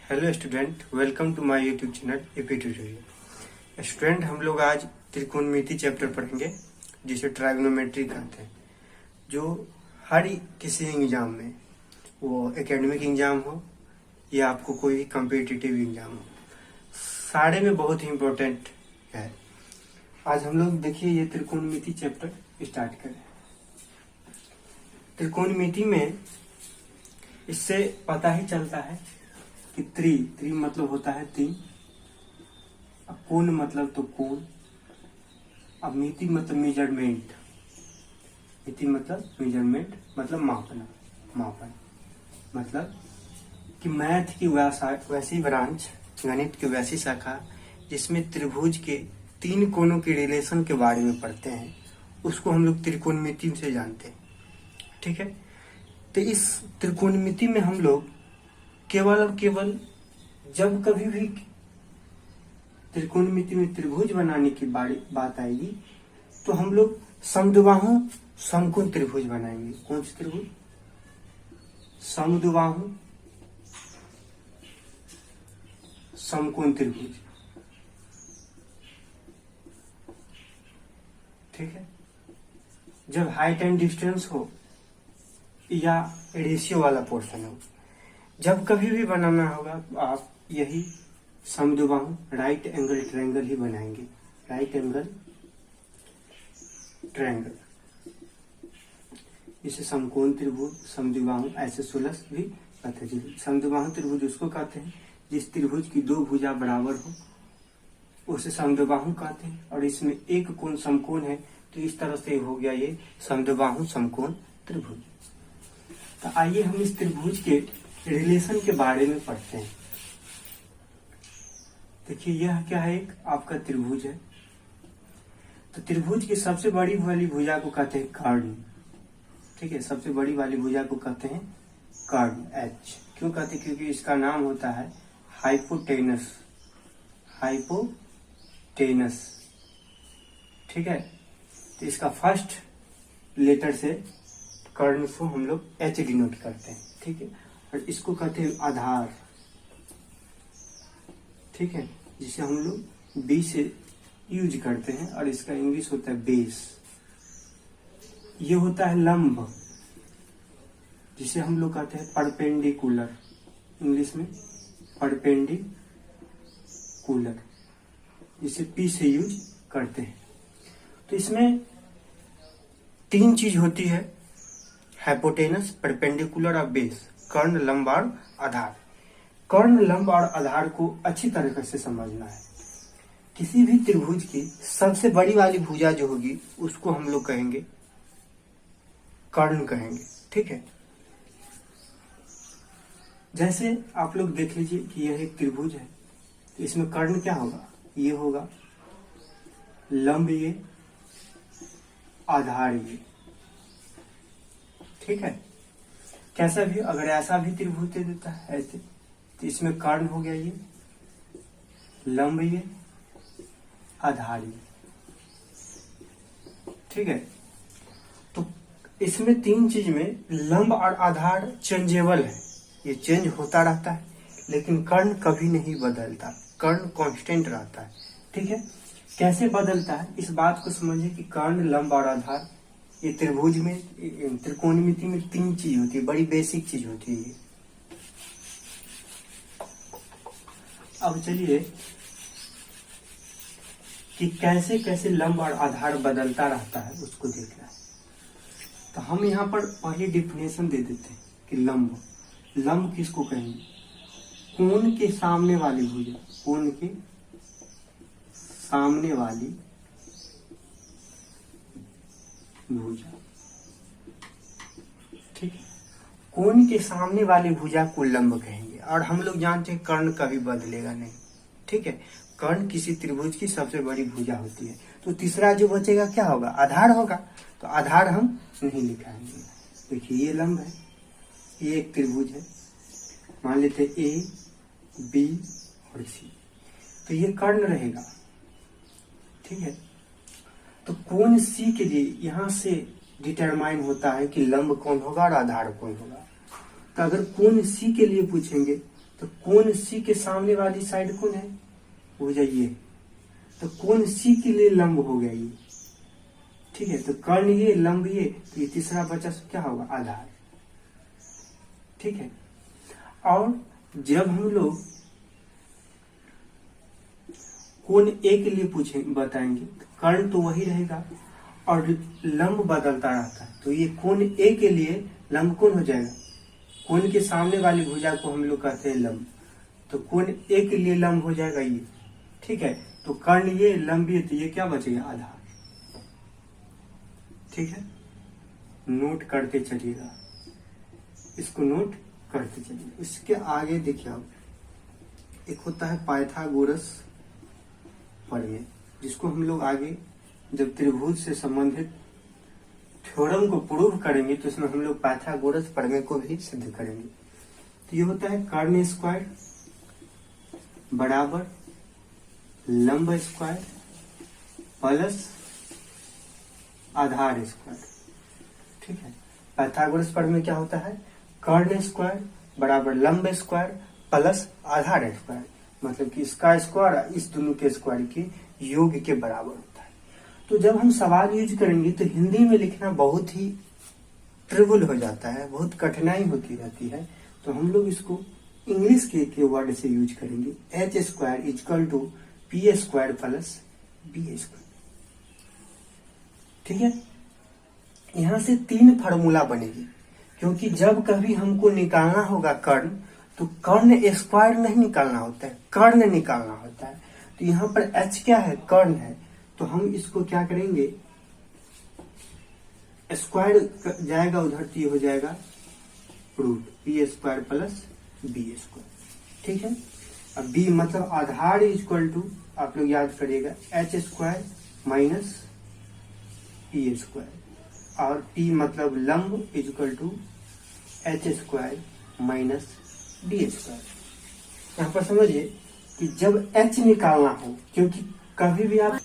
Hello student, welcome to my YouTube channel AP tutorial. Student, हम लोग आज त्रिकोणमिति chapter पढ़ेंगे जिसे ट्राइगोनोमेट्री कहते हैं, जो हर किसी एग्जाम में, वो एकेडमिक एग्जाम हो या आपको कोई कम्पिटिटिव एग्जाम हो, सारे में बहुत ही इम्पोर्टेंट है। आज हम लोग देखिए ये त्रिकोणमिति चैप्टर स्टार्ट करें। त्रिकोणमिति में इससे पता ही चलता है कि त्रि मतलब होता है तीन, अब कोण मतलब तो कोण, अब मिति मतलब मेजरमेंट, मिति मतलब मेजरमेंट मतलब मापन मतलब कि मैथ की वैसी ब्रांच, गणित की वैसी शाखा जिसमें त्रिभुज के तीन कोणों के रिलेशन के बारे में पढ़ते हैं, उसको हम लोग त्रिकोणमिति से जानते हैं। ठीक है, तो इस त्रिकोणमिति में हम लोग केवल और केवल जब कभी भी त्रिकोणमिति में त्रिभुज बनाने की बात आएगी तो हम लोग समद्विबाहु समकोण त्रिभुज बनाएंगे। कौन सी त्रिभुज? समद्विबाहु समकोण त्रिभुज। ठीक है, जब हाइट एंड डिस्टेंस हो या रेशियो वाला पोर्शन हो, जब कभी भी बनाना होगा तो आप यही समद्विबाहु राइट एंगल ट्रायंगल ही बनाएंगे। राइट एंगल ट्रायंगल, इसे समकोण त्रिभुज, समद्विबाहु आइसोसेलेस भी कहते हैं। समद्विबाहु त्रिभुज उसको कहते हैं जिस त्रिभुज की दो भुजा बराबर हो, उसे समद्विबाहु कहते हैं। और इसमें एक कोण समकोण है, तो इस तरह से हो गया ये समद्विबाहु समकोण त्रिभुज। तो आइए हम इस त्रिभुज के रिलेशन के बारे में पढ़ते हैं। देखिए यह क्या है, एक आपका त्रिभुज है। तो त्रिभुज की सबसे बड़ी वाली भुजा को कहते हैं कर्ण। ठीक है, सबसे बड़ी वाली भुजा को कहते हैं कर्ण, एच। क्यों कहते हैं? क्योंकि इसका नाम होता है हाइपोटेनस। हाइपोटेनस, ठीक है। तो इसका फर्स्ट लेटर से कर्ण को हम लोग एच डिनोट करते हैं। ठीक है, और इसको कहते हैं आधार। ठीक है, जिसे हम लोग बी से यूज करते हैं, और इसका इंग्लिश होता है बेस। ये होता है लंब, जिसे हम लोग कहते हैं परपेंडिकुलर, इंग्लिश में परपेंडिकुलर, जिसे पी से यूज करते हैं। तो इसमें तीन चीज होती है, हाइपोटेनस, परपेंडिकुलर और बेस। कर्ण, लंब और आधार। कर्ण, लंब और आधार को अच्छी तरीके से समझना है। किसी भी त्रिभुज की सबसे बड़ी वाली भुजा जो होगी उसको हम लोग कहेंगे कर्ण कहेंगे। ठीक है, जैसे आप लोग देख लीजिए कि यह एक त्रिभुज है, तो इसमें कर्ण क्या होगा? ये होगा, लंब ये, आधार ये। ठीक है, कैसा भी, अगर ऐसा भी त्रिभुज दे देता है ऐसे, तो इसमें कर्ण हो गया ये, लंब ये, आधार ये। ठीक है, तो इसमें तीन चीज में लंब और आधार चेंजेबल है, ये चेंज होता रहता है, लेकिन कर्ण कभी नहीं बदलता, कर्ण कांस्टेंट रहता है। ठीक है, कैसे बदलता है इस बात को समझिए कि कर्ण, लंब और आधार, ये त्रिभुज में, त्रिकोणमिति में तीन चीज होती है, बड़ी बेसिक चीज होती है ये। अब चलिए कि कैसे कैसे लंब और आधार बदलता रहता है उसको देखना है। तो हम यहाँ पर पहले डिफिनेशन दे देते हैं कि लंब किसको कहेंगे? कोण के सामने वाली भुजा, कोण के सामने वाली भुजा। ठीक है, कोण के सामने वाली भुजा को लंब कहेंगे। और हम लोग जानते हैं कर्ण कभी बदलेगा नहीं। ठीक है, कर्ण किसी त्रिभुज की सबसे बड़ी भुजा होती है। तो तीसरा जो बचेगा क्या होगा? आधार होगा। तो आधार हम नहीं लिखाएंगे। देखिए ये लंब है, ये एक त्रिभुज है, मान लेते हैं ए, बी और सी, तो ये कर्ण रहेगा। ठीक है, तो कोण सी के लिए यहां से डिटरमाइन होता है कि लंब कौन होगा और आधार कौन होगा। तो अगर कोण सी के लिए पूछेंगे तो कोण सी के सामने वाली साइड कौन है, भुजा ये, तो कोण सी के लिए लंब हो गया ये, ठीक है। तो कर्ण ये, लंब ये, तो ये तीसरा बचा क्या होगा, आधार, ठीक है। और जब हम लोग कोण ए के लिए पूछे बताएंगे, तो कर्ण तो वही रहेगा और लंब बदलता रहता है, तो ये कोण ए के लिए लंब कौन हो जाएगा, कोण के सामने वाली भुजा को हम लोग कहते हैं लंब, तो कोण ए के लिए लंब हो जाएगा ये, ठीक है। तो कर्ण ये, लंब ये, तो ये क्या बचेगा, आधार, ठीक है। नोट करते चलिएगा, इसको नोट करते चलिए। इसके आगे देखिए आप, एक होता है पाइथागोरस प्रमेय, जिसको हम लोग आगे जब त्रिभुज से संबंधित थ्योरम को प्रूव करेंगे तो इसमें हम लोग पाइथागोरस प्रमेय को भी सिद्ध करेंगे। तो ये होता है कर्ण स्क्वायर बराबर लंब स्क्वायर प्लस आधार स्क्वायर, ठीक है। पाइथागोरस प्रमेय क्या होता है, कर्ण स्क्वायर बराबर लंब स्क्वायर प्लस आधार स्क्वायर, मतलब कि इसका स्क्वायर इस दोनों के स्क्वायर के योग के बराबर होता है। तो जब हम सवाल यूज करेंगे तो हिंदी में लिखना बहुत ही ट्रिबल हो जाता है, बहुत कठिनाई होती रहती है, तो हम लोग इसको इंग्लिश के वर्ड से यूज करेंगे, h square equal to p square plus b square, ठीक है। यहां से 3 फार्मूला बनेगी, क्योंकि जब कभी हमको निकालना होगा कर्ण, तो कर्ण स्क्वायर नहीं निकालना होता है, कर्ण निकालना होता है। तो यहाँ पर h क्या है, कर्ण है, तो हम इसको क्या करेंगे, स्क्वायर जाएगा उधर, तो ये हो जाएगा root p square plus b square, ठीक है। अब बी मतलब आधार इक्वल टू, आप लोग याद करिएगा, h square minus p square, और पी मतलब लंब equal to h square minus b square. यहाँ पर समझिए कि जब h निकालना हो, क्योंकि कभी भी आप,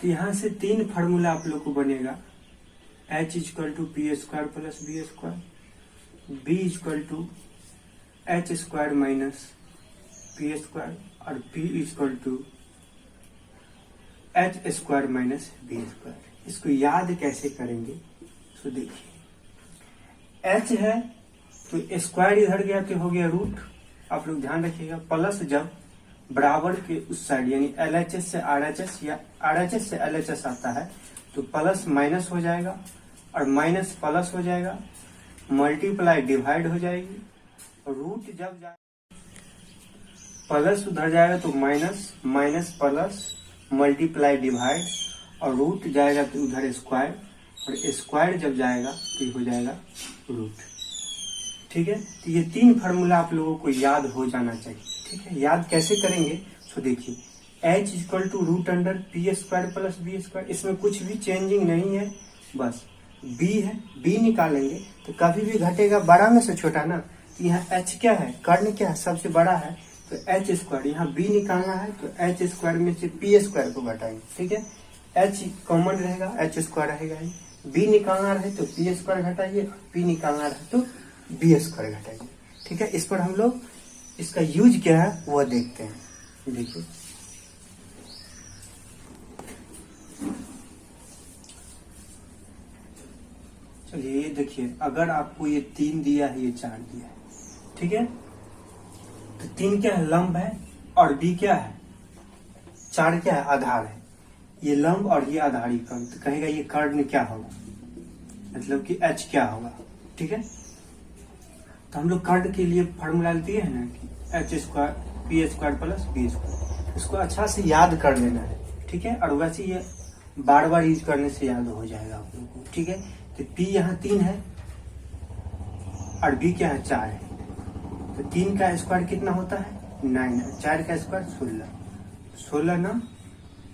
तो यहाँ से 3 फार्मूला आप लोग को बनेगा, h equal to p square plus b square, b equal to h square minus p square, और p equal to h square minus b square. इसको याद कैसे करेंगे, तो देखिए h है तो स्क्वायर इधर गया तो हो गया रूट, आप लोग ध्यान रखिएगा, प्लस जब बराबर के उस साइड यानी LHS से RHS या RHS से LHS आता है तो प्लस माइनस हो जाएगा और माइनस प्लस हो जाएगा, मल्टीप्लाई डिवाइड हो जाएगी, और रूट जब जाए प्लस उधर जाएगा तो minus, minus plus multiply divide, और रूट जाएगा तो उधर स्क्वायर, और स्क्वायर जब जाएगा तो हो जाएगा रूट, ठीक है। तो ये 3 फार्मूला आप लोगों को याद हो जाना चाहिए, ठीक है। याद कैसे करेंगे, तो देखिए h equal to root under p square plus b square, इसमें कुछ भी चेंजिंग नहीं है, बस b है, b निकालेंगे तो कभी भी घटेगा बड़ा में से छोटा ना, तो यहाँ h क्या है, कर्ण क्या है, सबसे बड़ा है, तो एच स्क्वायर, यहाँ b निकालना है तो एच स्क्वायर में से पी स्क्वायर को घटाएंगे, ठीक है। h कॉमन रहेगा, एच स्क्वायर रहेगा, b निकालना रहे तो पी स्क्वायर घटाइए, p निकालना रहे तो बी स्क्वायर घटाइए, ठीक है। इस पर हम लोग इसका यूज क्या है वो देखते हैं, देखिए चलिए ये देखिए, अगर आपको ये 3 दिया है, ये 4 दिया है, ठीक है, तो 3 क्या है, लंब है, और b क्या है, 4 क्या है, आधार है, ये लंब और ये आधारी कर्ण, तो कहेगा ये कर्ण क्या होगा, मतलब कि h क्या होगा, ठीक है। तो हम लोग कर्ण के लिए फॉर्मूला दिए है ना कि h square p square plus b square, इसको अच्छा से याद कर लेना है, ठीक है। और वैसे ये बार बार यूज करने से याद हो जाएगा आप लोगों को, ठीक है। तो पी यहाँ 3 है और बी क्या है, 4 है, तो 3 का स्क्वायर कितना होता है, 9 है, 4 का स्क्वायर 16, 16 ना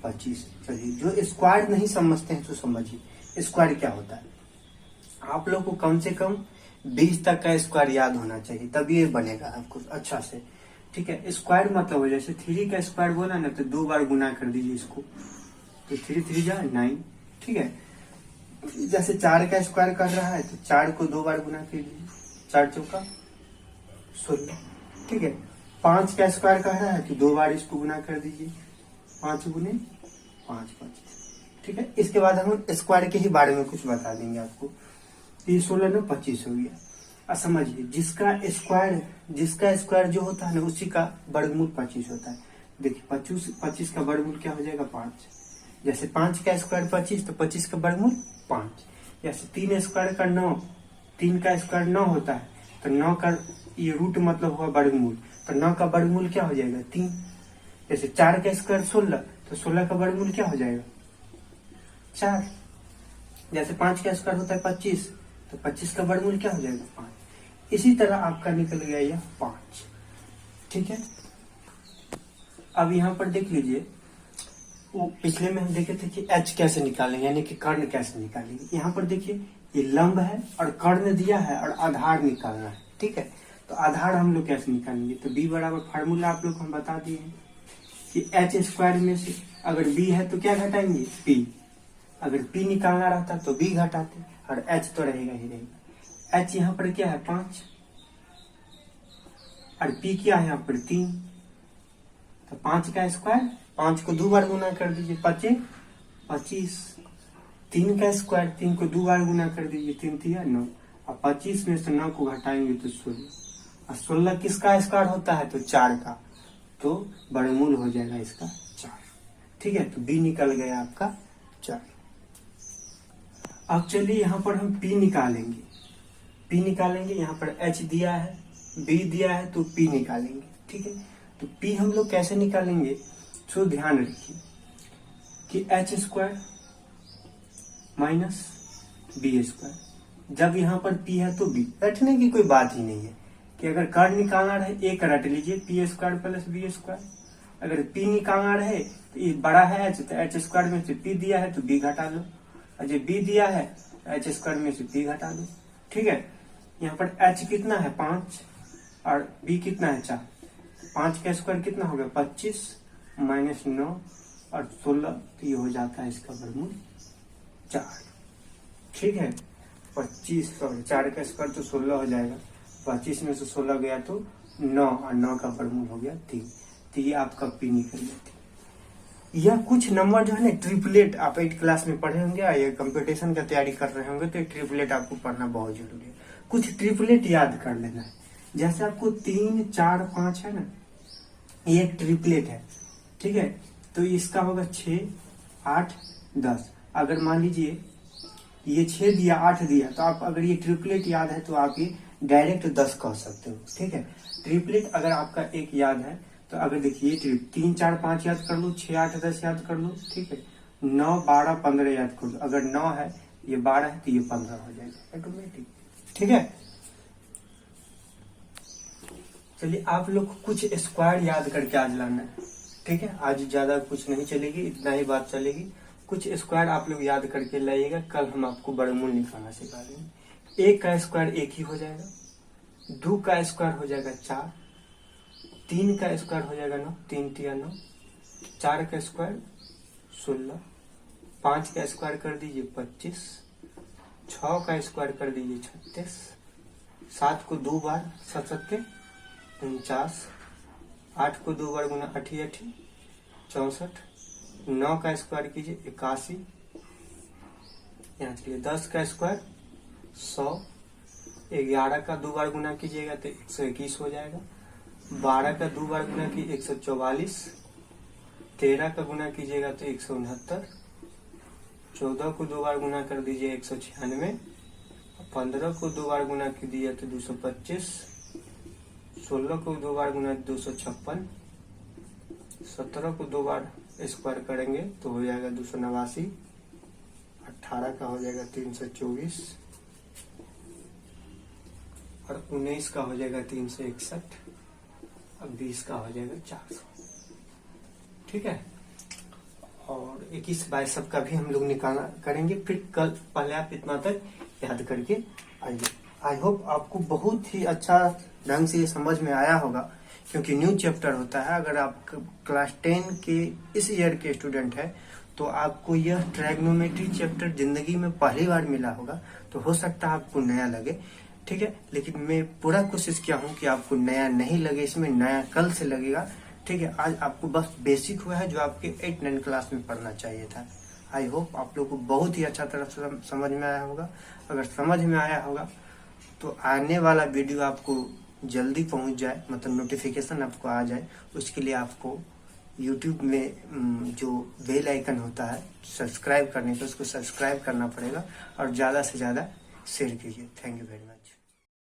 25। चलिए जो स्क्वायर नहीं समझते हैं तो समझिए स्क्वायर क्या होता है, आप लोग को कम से कम 20 तक का स्क्वायर याद होना चाहिए, तभी ये बनेगा आपको अच्छा से, ठीक है। स्क्वायर मतलब जैसे 3 का स्क्वायर बोला ना, तो 2 बार गुना कर दीजिए इसको, तो 3 3 जा 9, ठीक है। जैसे 4 का स्क्वायर कर रहा है तो 4 को 2 बार गुना कीजिए, 4 चौका 16, ठीक है, 5 का स्क्वायर कह रहा है तो 2 बार इसको गुना कर दीजिए, 5 गुने 5 25। ठीक है, इसके बाद हम स्क्वायर के ही बारे में कुछ बता देंगे आपको। ये 16 में 25 हो गया। अब समझिए, जिसका स्क्वायर जो होता है ना उसी का वर्गमूल 25 होता है। देखिए 25 का वर्गमूल क्या हो जाएगा 5। जैसे 5 का स्क्वायर 25 तो 25 का वर्गमूल 5। जैसे 3 स्क्वायर का 9, 3 का स्क्वायर 9 होता है तो 9 का ये रूट मतलब हुआ वर्गमूल, तो 9 का वर्गमूल क्या हो जाएगा 3। जैसे 4 का स्क्वायर 16 तो 16 का वर्गमूल क्या हो जाएगा 4। जैसे 5 का स्क्वायर होता है 25 तो 25 का वर्गमूल क्या हो जाएगा 5। इसी तरह आपका निकल गया यह 5। ठीक है, अब यहाँ पर देख लीजिए, वो पिछले में हम देखे थे कि h कैसे निकालेंगे, यानी कि कर्ण कैसे निकालेंगे। यहाँ पर देखिए ये लंब है और कर्ण दिया है और आधार निकालना है। ठीक है, तो आधार हम लोग कैसे निकालेंगे, तो b बराबर फार्मूला आप लोग हम बता दिए हैं कि एच स्क्वायर में से अगर b है तो क्या घटाएंगे p। अगर p निकालना रहता तो b घटाते और h तो रहेगा ही रहेगा। h यहाँ पर क्या है 5 और p क्या है यहाँ पर 3, तो 5 का स्क्वायर 5 को 2 बार गुना कर दीजिए 25। 3 का स्क्वायर 3 को 2 बार गुना कर दीजिए 3 3 9। अब 25 में से 9 को घटाएंगे तो 16। और 16 किसका स्क्वायर होता है तो 4 का, तो वर्गमूल हो जाएगा इसका 4। ठीक है, तो b निकल गया आपका 4। अब चलिए यहाँ पर हम p निकालेंगे। यहाँ पर h दिया है, b दिया है तो p निकालेंगे। ठीक है, तो p हम लोग कैसे निकालेंगे, तो ध्यान रखिए कि h square minus b square. जब यहाँ पर p है तो b, रटने की कोई बात ही नहीं है कि अगर कर्ण निकालना रहे एक रट लीजिए p square plus b square. अगर p निकालना रहे तो ये बड़ा है h, तो h स्क्वायर में से p दिया है तो b घटा लो, और जो b दिया है h स्क्वायर में से p घटा लो। ठीक है, यहाँ पर h कितना है 5 और b कितना है 4। 5 का स्क्वायर कितना हो गया 25 माइनस 9 और 16, तो ये हो जाता है इसका वर्गमूल 4। ठीक है, 4 का स्क्वायर तो 16 हो जाएगा, 25 में से 16 गया तो 9 और 9 का वर्गमूल हो गया 3, तो ये आपका p निकल गया। यह कुछ नंबर जो है ना ट्रिपलेट आप 8 क्लास में पढ़े होंगे, या कंपटीशन का तैयारी कर रहे होंगे तो ट्रिपलेट आपको पढ़ना बहुत जरूरी है। कुछ ट्रिपलेट याद कर लेना है। जैसे आपको 3 4 5 है ना, ये एक ट्रिपलेट है। ठीक है, तो इसका होगा 6 8 10। अगर मान लीजिए ये 6 दिया 8 दिया, तो आप अगर ये ट्रिपलेट याद है तो आप ये डायरेक्ट 10 कह सकते हो। ठीक है, ट्रिपलेट अगर आपका एक याद है तो अगर देखिए 3 4 5 याद कर लो, 6 8 10 याद कर लो। ठीक है, 9 12 15 याद कर लो। अगर 9 है ये 12 है तो ये 15 हो जाएगा ऑटोमेटिक। ठीक है, चलिए आप लोग को कुछ स्क्वायर याद करके आज लाना है। ठीक है, आज ज्यादा कुछ नहीं चलेगी, इतना ही बात चलेगी। कुछ स्क्वायर आप लोग याद करके लाइएगा, कल हम आपको वर्गमूल निकालना सिखा देंगे। 1 का स्क्वायर 1 ही हो जाएगा, 2 का स्क्वायर हो जाएगा 4, 3 का स्क्वायर हो जाएगा 9, 3 3 9, 4 का स्क्वायर 16, 5 का स्क्वायर कर दीजिए 25, 6 का स्क्वायर कर दीजिए 36, 7 को 2 बार 7 7 49, 8 को 2 बार गुना 8 8 64, 9 का स्क्वायर कीजिए 81, यहाँ चलिए 10 का स्क्वायर 100, 11 का 2 बार गुना कीजिएगा तो 121 हो जाएगा, 12 का 2 बार गुना की 144, 13 का गुना कीजिएगा तो 169, 14 को 2 बार गुना कर दीजिए 196, 15 को 2 बार गुना कीजिए तो 225, 16 को 2 बार गुना 256, 17 को 2 बार स्क्वायर करेंगे तो हो जाएगा 289, 18 का हो जाएगा 324 और 19 का हो जाएगा 361 और 20 का हो जाएगा 400। ठीक है, और 21 22 का भी हम लोग निकालना करेंगे। फिर कल पहले आप इतना तक याद करके आइए। आई होप आपको बहुत ही अच्छा ढंग से ये समझ में आया होगा, क्योंकि न्यू चैप्टर होता है। अगर आप क्लास 10 के इस ईयर के स्टूडेंट है तो आपको यह ट्रायगोनोमेट्री चैप्टर जिंदगी में पहली बार मिला होगा, तो हो सकता है आपको नया लगे। ठीक है। लेकिन मैं पूरा कोशिश किया हूँ कि आपको नया नहीं लगे, इसमें नया कल से लगेगा, ठीक है। आज आपको बस बेसिक हुआ है जो आपके 8-9 क्लास में पढ़ना चाहिए था। आई होप आप लोग को बहुत ही अच्छा तरह से समझ में आया होगा। अगर समझ में आया होगा तो आने वाला वीडियो आपको जल्दी पहुंच जाए, मतलब नोटिफिकेशन आपको आ जाए, उसके लिए आपको YouTube में जो बेल आइकन होता है सब्सक्राइब करने का, उसको सब्सक्राइब करना पड़ेगा और ज़्यादा से ज़्यादा शेयर कीजिए। Thank you very much.